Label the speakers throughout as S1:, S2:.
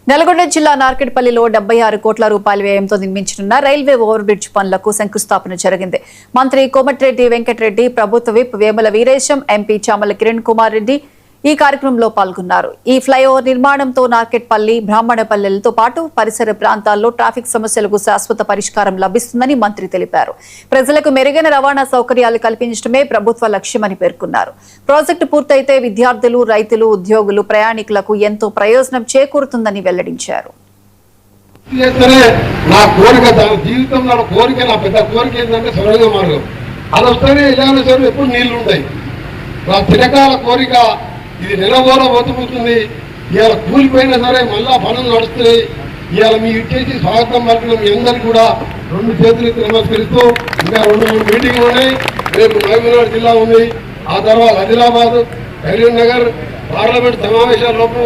S1: నల్గొండ జిల్లా నార్కెట్పల్లిలో 76 కోట్ల రూపాయల వ్యయంతో నిర్మించనున్న రైల్వే ఓవర్ బ్రిడ్జ్ పనులకు శంకుస్థాపన జరిగింది. మంత్రి కోమటిరెడ్డి వెంకటరెడ్డి, ప్రభుత్వ విప్ వేముల వీరేశం, ఎంపీ చామల కిరణ్ కుమార్ రెడ్డి ఈ కార్యక్రమంలో పాల్గొన్నారు. ఈ ఫ్లైఓవర్ నిర్మాణంతో నార్కెట్పల్లి, బ్రాహ్మణపల్లెలతో పాటు పరిసర ప్రాంతాల్లో ట్రాఫిక్ సమస్యలకు శాశ్వత పరిష్కారం లభిస్తుందని మంత్రి తెలిపారు. ప్రజలకు మెరుగైన రవాణా సౌకర్యాలు కల్పించడమే ప్రభుత్వ లక్ష్యమని పేర్కొన్నారు. ప్రాజెక్టు పూర్తయితే విద్యార్థులు, రైతులు, ఉద్యోగులు, ప్రయాణికులకు ఎంతో ప్రయోజనం చేకూరుతుందని వెల్లడించారు.
S2: ఇది నెలవోర బతుకుతుంది. ఇవాళ కూలిపోయినా సరే మళ్ళా పనులు నడుస్తున్నాయి. ఇవాళ మీ ఇచ్చేసి స్వాగతం పలికిన మీ అందరికీ కూడా 2 చేతులెత్తి నమస్కరిస్తూ, ఇంకా 2-3 మీటింగ్లు ఉన్నాయి. రేపు మహబూబ్నగర్ జిల్లా ఉంది, ఆ తర్వాత ఆదిలాబాద్, కరీంనగర్ పార్లమెంట్ సమావేశాలలోపు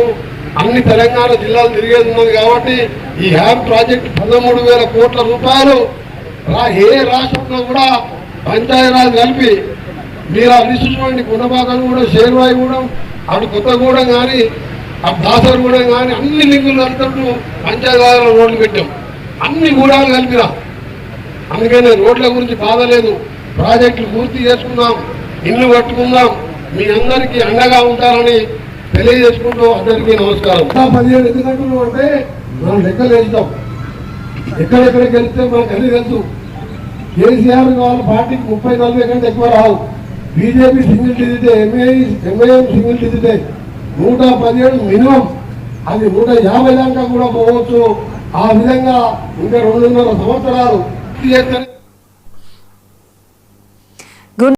S2: అన్ని తెలంగాణ జిల్లాలు తిరిగేది ఉన్నది. కాబట్టి ఈ హ్యామ్ ప్రాజెక్టు 13,000 కోట్ల రూపాయలు ఏ రాష్ట్రంలో కూడా పంచాయతీరాజ్ కలిపి మీరు ఆ లిస్టు చూడండి. గుణపాకం కూడా, షేర్వాయి కూడా, అటు కొత్తగూడెం కానీ, అటు దాసరగూడెం కానీ అన్ని లింకులు కలిపినట్టు పంచాయతీరాజ్లో రోడ్లు పెట్టాం. అన్ని గూడాలు కలిపినా. అందుకని రోడ్ల గురించి బాధ లేదు. ప్రాజెక్టులు పూర్తి చేసుకుందాం, ఇల్లు కట్టుకుందాం, మీ అందరికీ అండగా ఉంటారని తెలియజేసుకుంటూ అందరికీ నమస్కారం. 17 ఎందుకంటున్నాం అంటే మనం లెక్కలు వేస్తాం. ఎక్కడెక్కడికి వెళ్తే మనకు అన్ని తెలుసు. కేసీఆర్ వాళ్ళ పార్టీకి 30-40 కంటే ఎక్కువ రావు. బీజేపీ సింగిల్ డిజిటే, ఎంఐఎం సింగిల్ డిజిటే. 117 మినిమం, అది 150 దాకా కూడా పోవచ్చు. ఆ విధంగా ఇంకా 2.5 సంవత్సరాలు